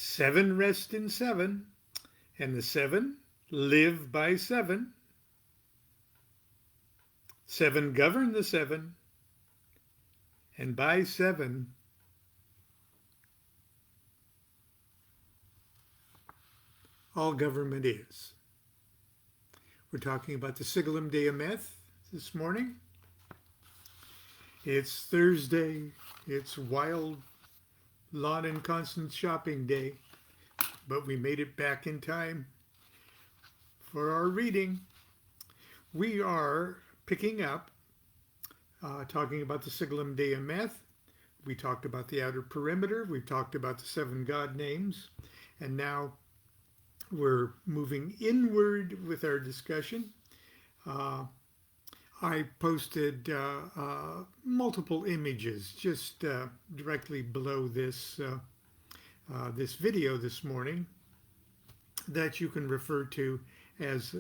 Seven rest in seven, and the seven live by seven. Seven govern the seven, and by seven all government is. We're talking about the Sigillum Dei Meth this morning. It's Thursday. It's wild Lon and Constance shopping day, but we made it back in time for our reading. We are picking up, talking about the Sigillum Dei Meth. We talked about the outer perimeter. We talked about the seven God names. And now we're moving inward with our discussion. I posted multiple images just directly below this this video this morning that you can refer to as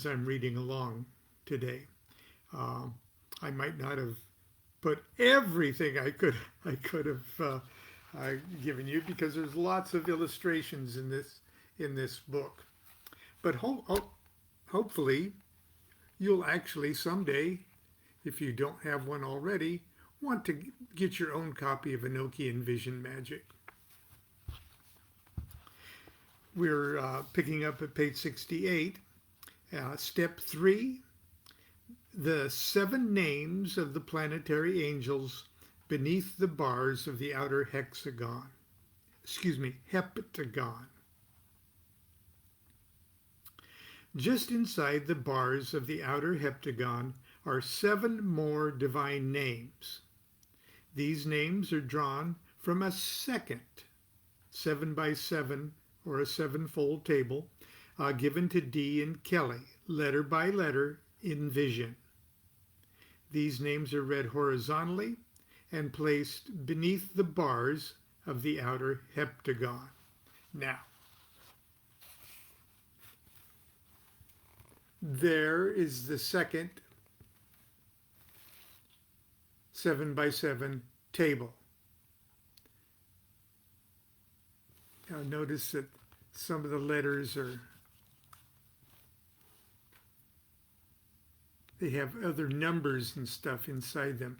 I'm reading along today. I might not have put everything I could have given you because there's lots of illustrations in this book, but hopefully you'll actually someday, if you don't have one already, want to get your own copy of Enochian Vision Magick. We're picking up at page 68, step 3, the 7 names of the planetary angels beneath the bars of the outer heptagon. Just inside the bars of the outer heptagon are 7 more divine names. These names are drawn from a second 7 by 7 or a 7-fold table given to Dee and Kelley, letter by letter in vision. These names are read horizontally and placed beneath the bars of the outer heptagon. Now, there is the second 7 by 7 table. Now notice that some of the letters they have other numbers and stuff inside them.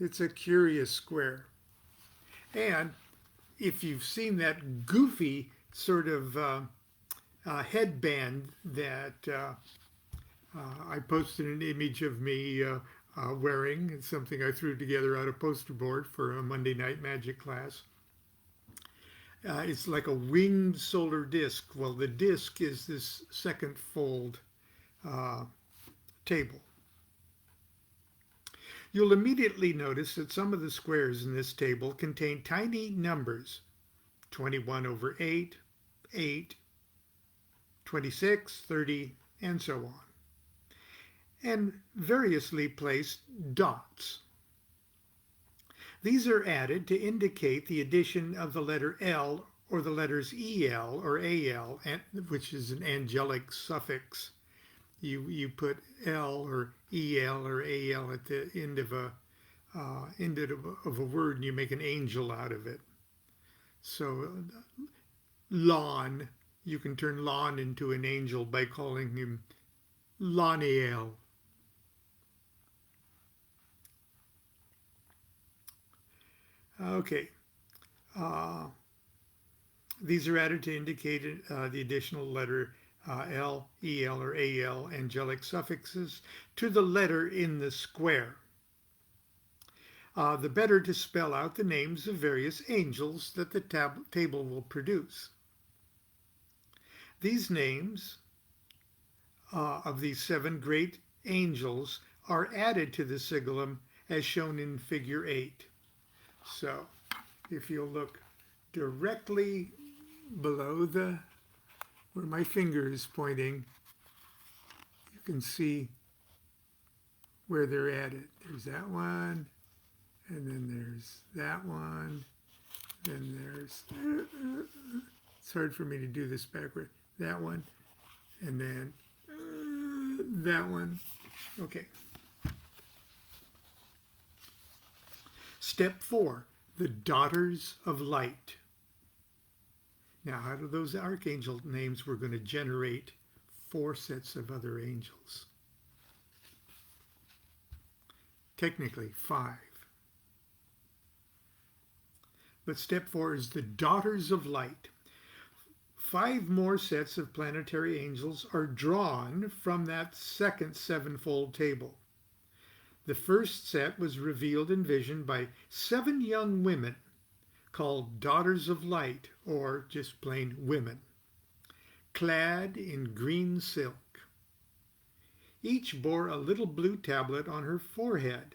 It's a curious square. And if you've seen that goofy sort of headband that I posted an image of me wearing. It's something I threw together out of poster board for a Monday night magic class. It's like a winged solar disk. Well, the disk is this second fold table. You'll immediately notice that some of the squares in this table contain tiny numbers, 21 over 8, 8, 26, 30, and so on, and variously placed dots. These are added to indicate the addition of the letter L or the letters EL or AL, which is an angelic suffix. You put L or EL or AL at the end of a word, and you make an angel out of it. So Lon, you can turn Lon into an angel by calling him Loniel. Okay. These are added to indicate the additional letter L, EL, or AL, angelic suffixes, to the letter in the square. The better to spell out the names of various angels that the table will produce. These names of these 7 great angels are added to the sigillum as shown in figure 8. So if you'll look directly below where my finger is pointing, you can see where they're added. There's that one, and then there's that one, then there's, it's hard for me to do this backward, that one, and then that one. Okay. Step 4. the daughters of light. Now, out of those archangel names, we're going to generate 4 sets of other angels. Technically, 5. But step 4 is the daughters of light. 5 more sets of planetary angels are drawn from that second 7-fold table. The first set was revealed in vision by 7 young women called daughters of light, or just plain women, clad in green silk. Each bore a little blue tablet on her forehead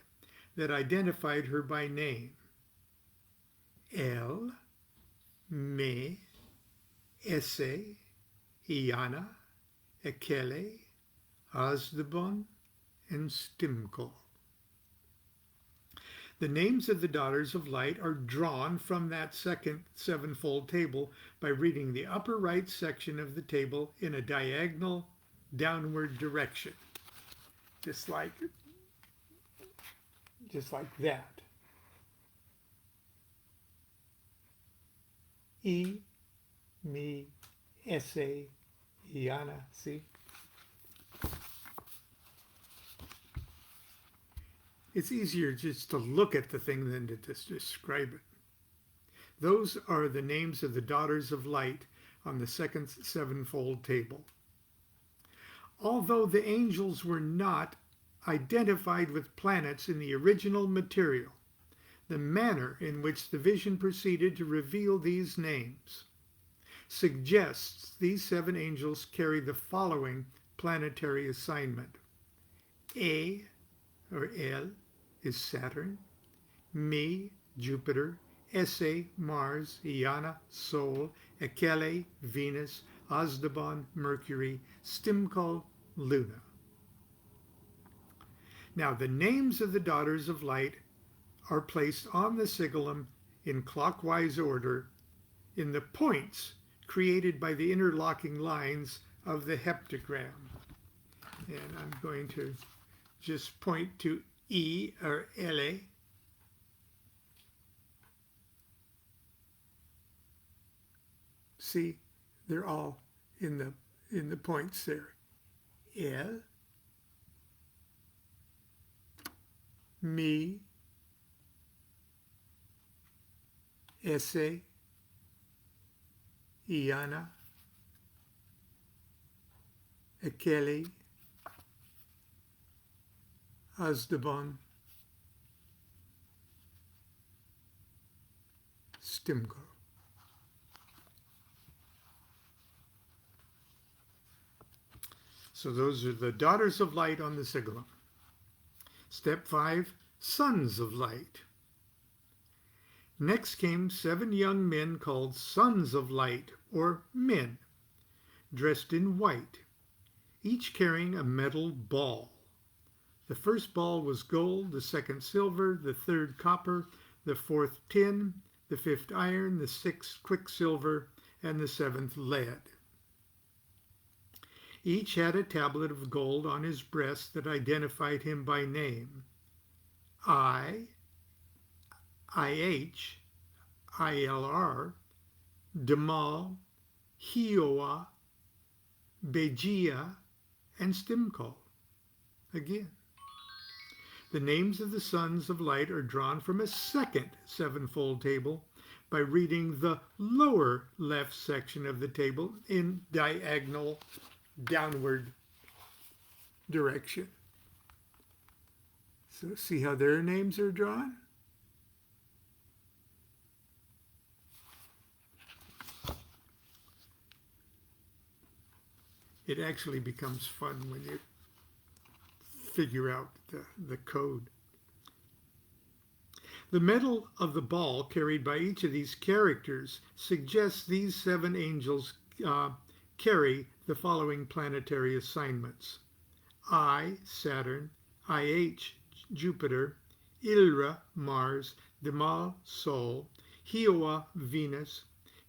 that identified her by name. El, Me, Ese, Iana, Kelley, Asdebon, and Stimkol. The names of the daughters of light are drawn from that second 7-fold table by reading the upper right section of the table in a diagonal downward direction. Just like that. E, Me, Ese, Iana, see? It's easier just to look at the thing than to just describe it. Those are the names of the daughters of light on the second 7-fold table. Although the angels were not identified with planets in the original material, the manner in which the vision proceeded to reveal these names suggests these 7 angels carry the following planetary assignment. A, or El, is Saturn. Me, Jupiter. Ese, Mars. Iana, Sol. Kelley, Venus. Asdebon, Mercury. Stimkol, Luna. Now, the names of the daughters of light are placed on the sigillum in clockwise order in the points created by the interlocking lines of the heptagram. And I'm going to just point to E, or Ele. See, they're all in the points there. El, Me, Ese, Iana, Kelley, Asdebon, Stimkol. So those are the daughters of light on the sigillum. Step 5, sons of light. Next came 7 young men called sons of light, or men, dressed in white, each carrying a metal ball. The first ball was gold, the second silver, the third copper, the fourth tin, the 5th iron, the 6th quicksilver, and the 7th lead. Each had a tablet of gold on his breast that identified him by name. I, IH, ILR, Demal, Hioa, Begia, and Stimkol. Again. The names of the sons of light are drawn from a second 7-fold table by reading the lower left section of the table in diagonal downward direction. So see how their names are drawn? It actually becomes fun when you figure out the code. The metal of the ball carried by each of these characters suggests these 7 angels carry the following planetary assignments. I, Saturn. IH, Jupiter. Ilra, Mars. Demal, Sol. Hioa, Venus.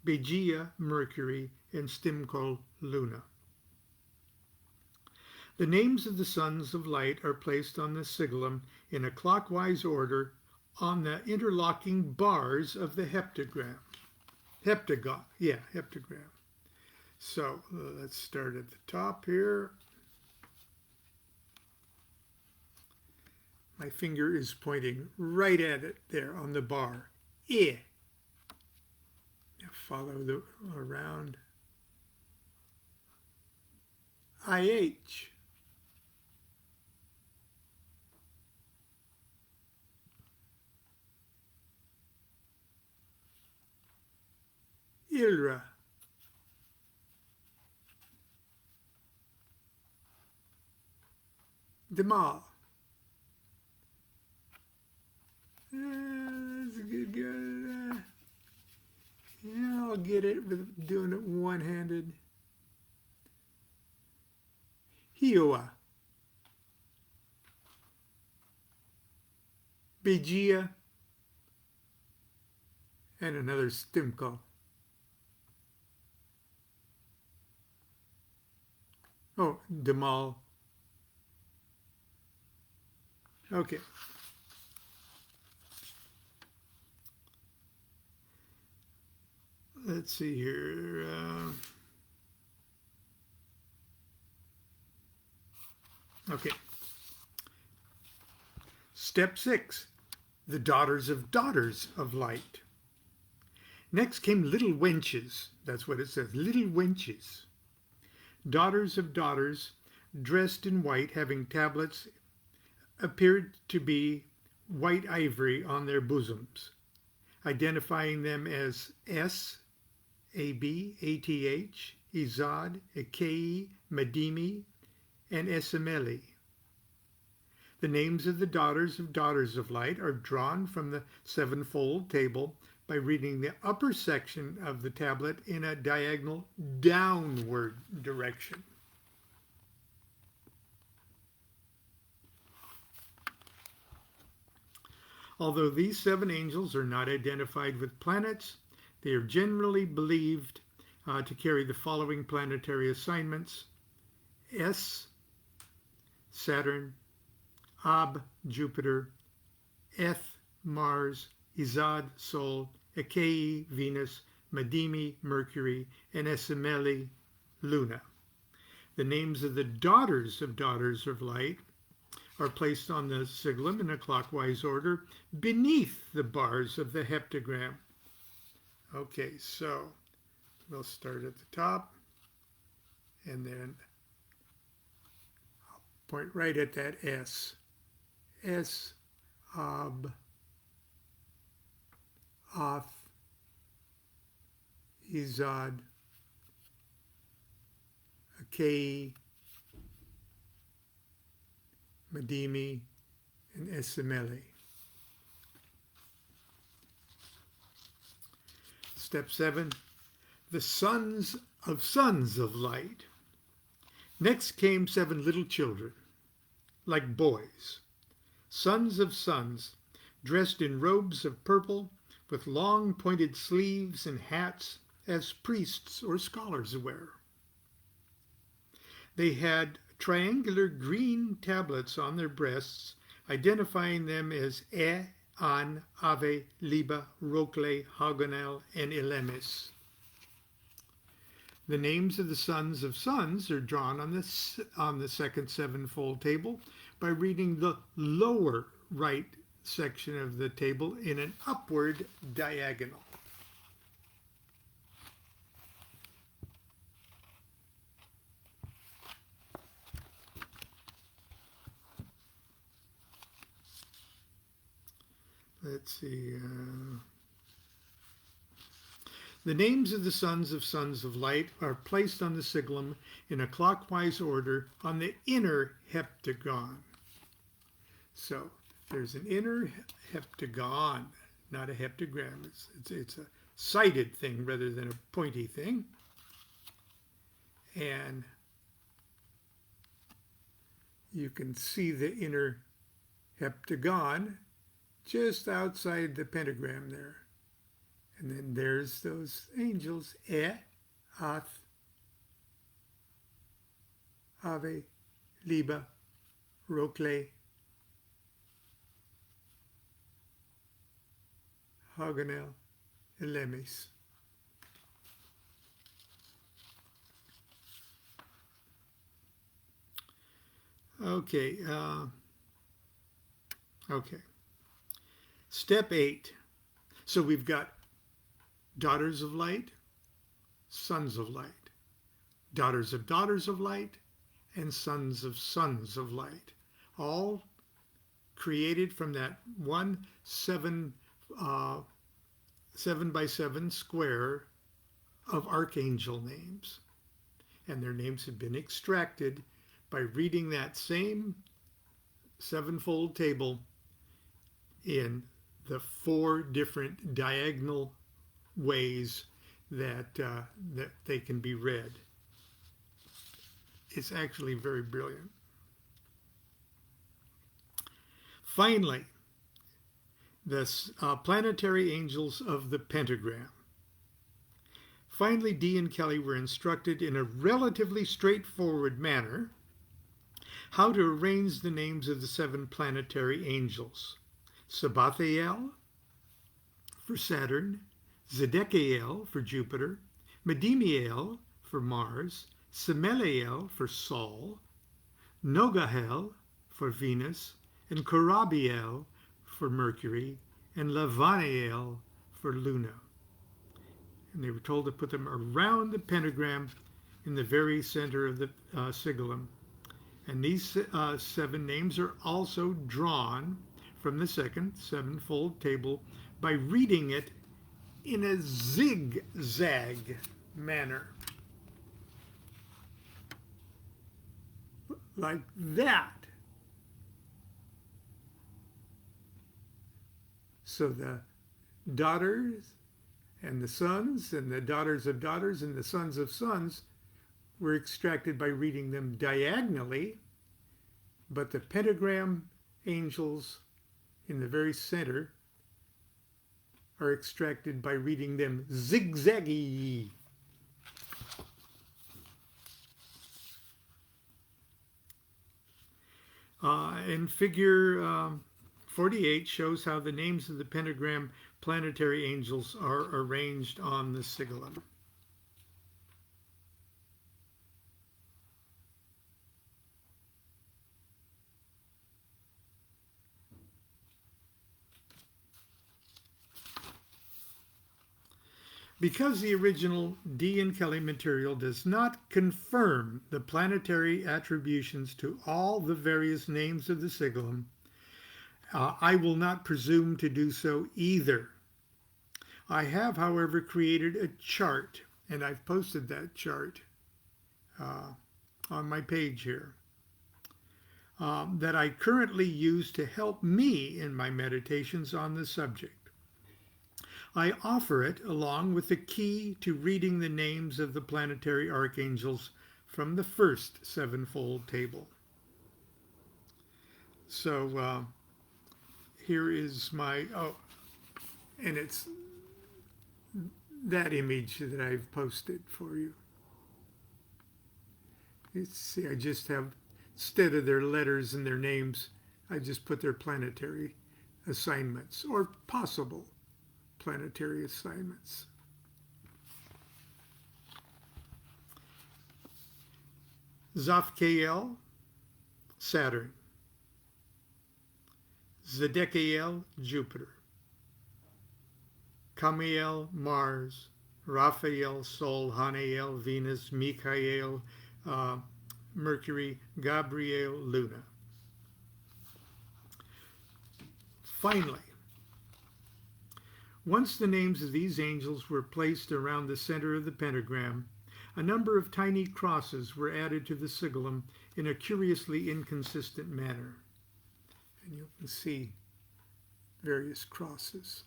Begia, Mercury. And Stimkol, Luna. The names of the sons of light are placed on the sigillum in a clockwise order on the interlocking bars of the heptagram. Heptagon, yeah, heptagram. So let's start at the top here. My finger is pointing right at it there on the bar. Now follow the around. IH. ILRA. Demal. That's good. Yeah, I'll get it with doing it one-handed. Hioa. Begia. And another Stimko. Oh, Demal. Okay. Let's see here. Okay. Step 6. The daughters of light. Next came little wenches. That's what it says, little wenches. Daughters, dressed in white, having tablets, appeared to be white ivory on their bosoms, identifying them as S, AB, ATH, Izad, Akei, Madimi, and Esemeli. The names of the daughters of light are drawn from the sevenfold table by reading the upper section of the tablet in a diagonal downward direction. Although these 7 angels are not identified with planets, they are generally believed to carry the following planetary assignments: S, Saturn, Ab, Jupiter, Eth, Mars, Izad, Sol, Akei, Venus, Madimi, Mercury, and Esemeli, Luna. The names of the daughters of light are placed on the sigillum in a clockwise order beneath the bars of the heptagram. Okay, so we'll start at the top, and then I'll point right at that S. S, Ab, Oth, Izad, Akei, Madimi, and Esemeli. Step 7, the sons of light. Next came 7 little children, like boys, sons of suns, dressed in robes of purple, with long pointed sleeves and hats, as priests or scholars wear. They had triangular green tablets on their breasts, identifying them as E, An, Ave, Liba, Rokle, Hagonel, and Elemis. The names of the sons of suns are drawn on the second sevenfold table by reading the lower right section of the table in an upward diagonal. Let's see. The names of the sons of light are placed on the sigillum in a clockwise order on the inner heptagon. So there's an inner heptagon, not a heptagram. It's a sighted thing rather than a pointy thing. And you can see the inner heptagon just outside the pentagram there. And then there's those angels, E, Ath, Ave, Liba, Rokle, Haganel, Elemis. Okay. Okay. Step 8. So we've got daughters of light, sons of light, daughters of light, and sons of light, all created from that one 7 by 7 square of archangel names. And their names have been extracted by reading that same sevenfold table in the 4 different diagonal ways that that they can be read. It's actually very brilliant. Finally, the planetary angels of the pentagram. Finally, Dee and Kelley were instructed in a relatively straightforward manner how to arrange the names of the 7 planetary angels. Sabathiel for Saturn, Zedekiel for Jupiter, Medimiel for Mars, Semeliel for Sol, Nogahel for Venus, and Corabiel for Mercury, and Lavaniel for Luna. And they were told to put them around the pentagram in the very center of the sigillum. And these 7 names are also drawn from the second sevenfold table by reading it in a zigzag manner. Like that. So the daughters and the sons and the daughters of daughters and the sons of sons were extracted by reading them diagonally, but the pentagram angels in the very center are extracted by reading them zigzaggy. And figure 48 shows how the names of the pentagram planetary angels are arranged on the sigillum. Because the original Dee and Kelley material does not confirm the planetary attributions to all the various names of the sigillum, I will not presume to do so either. I have, however, created a chart, and I've posted that chart on my page here, that I currently use to help me in my meditations on the subject. I offer it along with the key to reading the names of the planetary archangels from the first sevenfold table. So here is my, and it's that image that I've posted for you. You see, I just have, instead of their letters and their names, I just put their planetary assignments or possible planetary assignments. Zaphkiel, Saturn. Zedekiel, Jupiter. Camiel, Mars. Raphael, Sol. Hanael, Venus. Michael, Mercury. Gabriel, Luna. Finally, once the names of these angels were placed around the center of the pentagram, a number of tiny crosses were added to the sigillum in a curiously inconsistent manner. And you can see various crosses.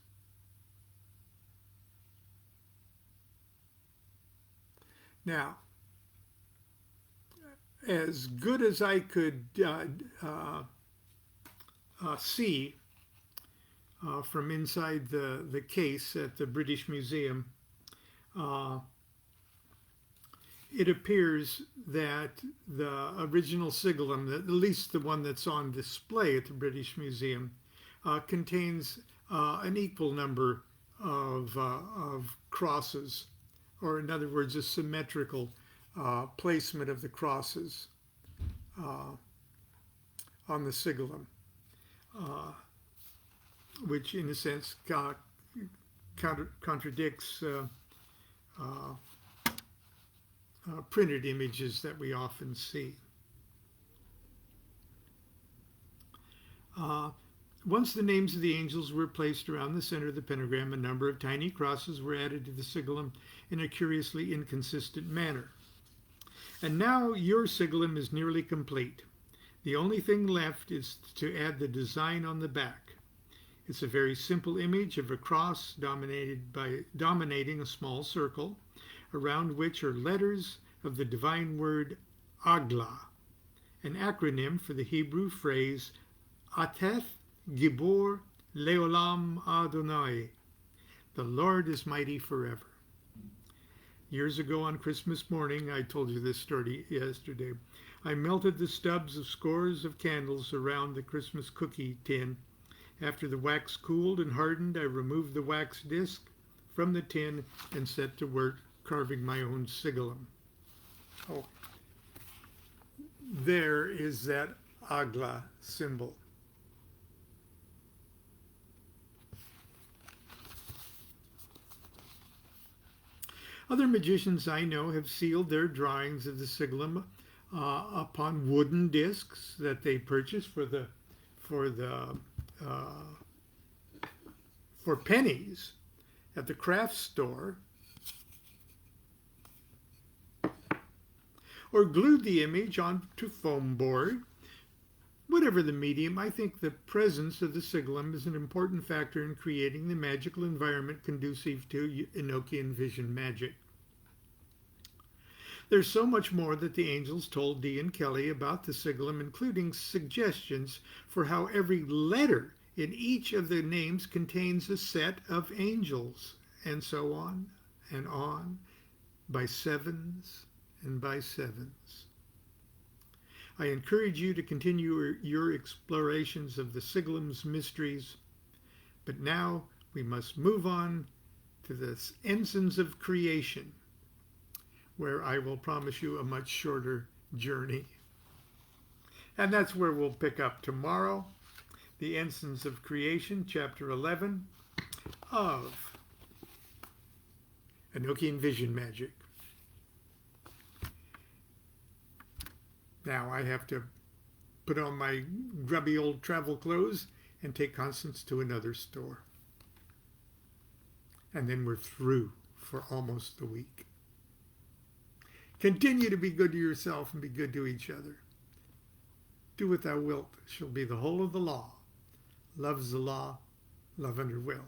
Now, as good as I could see from inside the case at the British Museum, it appears that the original sigillum, at least the one that's on display at the British Museum, contains an equal number of crosses, or in other words, a symmetrical placement of the crosses on the sigillum, which in a sense contradicts printed images that we often see. Once the names of the angels were placed around the center of the pentagram, a number of tiny crosses were added to the sigillum in a curiously inconsistent manner. And now your sigillum is nearly complete. The only thing left is to add the design on the back. It's a very simple image of a cross dominating a small circle, around which are letters of the divine word Agla, an acronym for the Hebrew phrase Ateth Gibor Leolam Adonai. The Lord is mighty forever. Years ago on Christmas morning, I told you this story yesterday, I melted the stubs of scores of candles around the Christmas cookie tin. After the wax cooled and hardened, I removed the wax disc from the tin and set to work carving my own sigillum. Oh, there is that Agla symbol. Other magicians I know have sealed their drawings of the sigillum upon wooden discs that they purchase for pennies at the craft store, or glued the image onto foam board. Whatever the medium, I think the presence of the sigillum is an important factor in creating the magical environment conducive to Enochian vision magic. There's so much more that the angels told Dee and Kelley about the sigillum, including suggestions for how every letter in each of the names contains a set of angels, and so on, by sevens and by sevens. I encourage you to continue your explorations of the sigillum's mysteries, but now we must move on to the ensigns of creation, where I will promise you a much shorter journey. And that's where we'll pick up tomorrow, the ensigns of creation, chapter 11 of Enochian vision magic. Now I have to put on my grubby old travel clothes and take Constance to another store. And then we're through for almost the week. Continue to be good to yourself and be good to each other. Do what thou wilt shall be the whole of the law. Love's the law, love under will.